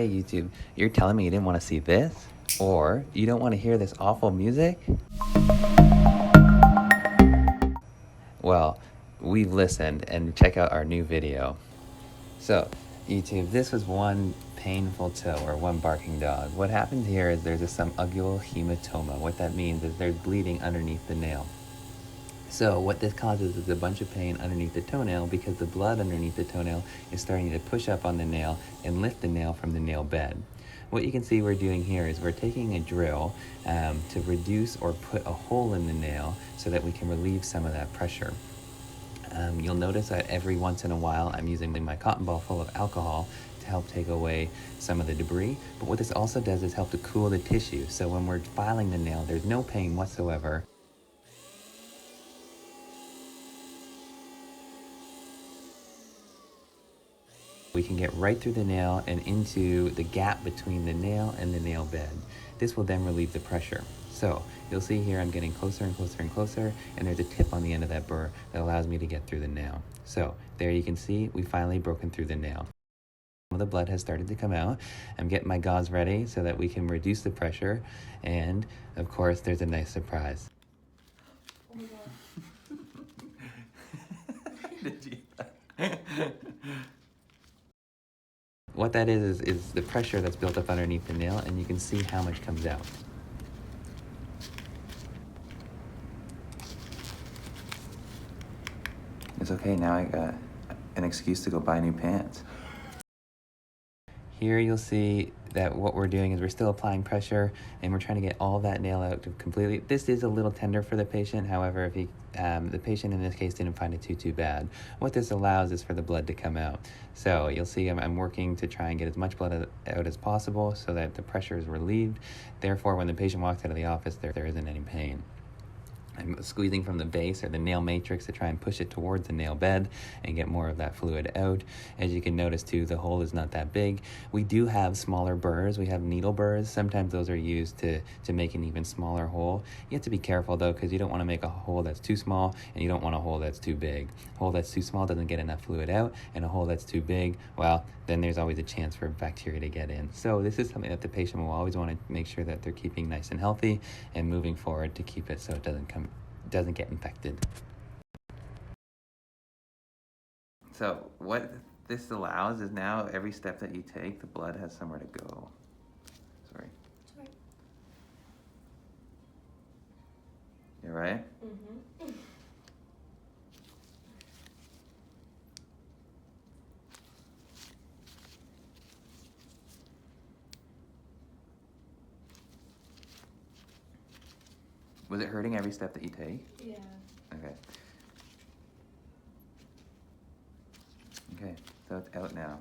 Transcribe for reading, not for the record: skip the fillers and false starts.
Hey YouTube, you're telling me you didn't want to see this? Or you don't want to hear this awful music? Well, we've listened, and check out our new video. So, YouTube, this was one painful toe or one barking dog. What happens here is there's a subungual hematoma. What that means is there's bleeding underneath the nail. So what this causes is a bunch of pain underneath the toenail because the blood underneath the toenail is starting to push up on the nail and lift the nail from the nail bed. What you can see we're doing here is we're taking a drill to reduce or put a hole in the nail so that we can relieve some of that pressure. You'll notice that every once in a while I'm using my cotton ball full of alcohol to help take away some of the debris. But what this also does is help to cool the tissue. So when we're filing the nail, there's no pain whatsoever. We can get right through the nail and into the gap between the nail and the nail bed. This will then relieve the pressure. So you'll see here I'm getting closer and closer and closer, and there's a tip on the end of that burr that allows me to get through the nail. So there you can see we finally broken through the nail. Some of the blood has started to come out. I'm getting my gauze ready so that we can reduce the pressure, and of course there's a nice surprise. Oh my god. Did you? What that is the pressure that's built up underneath the nail, and you can see how much comes out. It's okay, now I got an excuse to go buy new pants. Here you'll see that what we're doing is we're still applying pressure and we're trying to get all that nail out completely. This is a little tender for the patient. However, if the patient in this case didn't find it too bad. What this allows is for the blood to come out. So you'll see I'm working to try and get as much blood out as possible so that the pressure is relieved. Therefore, when the patient walks out of the office, there isn't any pain. I'm squeezing from the base or the nail matrix to try and push it towards the nail bed and get more of that fluid out. As you can notice too, the hole is not that big. We do have smaller burrs. We have needle burrs. Sometimes those are used to make an even smaller hole. You have to be careful though, because you don't want to make a hole that's too small and you don't want a hole that's too big. A hole that's too small doesn't get enough fluid out, and a hole that's too big, well, then there's always a chance for bacteria to get in. So this is something that the patient will always want to make sure that they're keeping nice and healthy and moving forward to keep it so it doesn't get infected. So what this allows is now every step that you take, the blood has somewhere to go. Sorry. Sorry. You right? Mm-hmm. Was it hurting every step that you take? Yeah. Okay. Okay, so it's out now.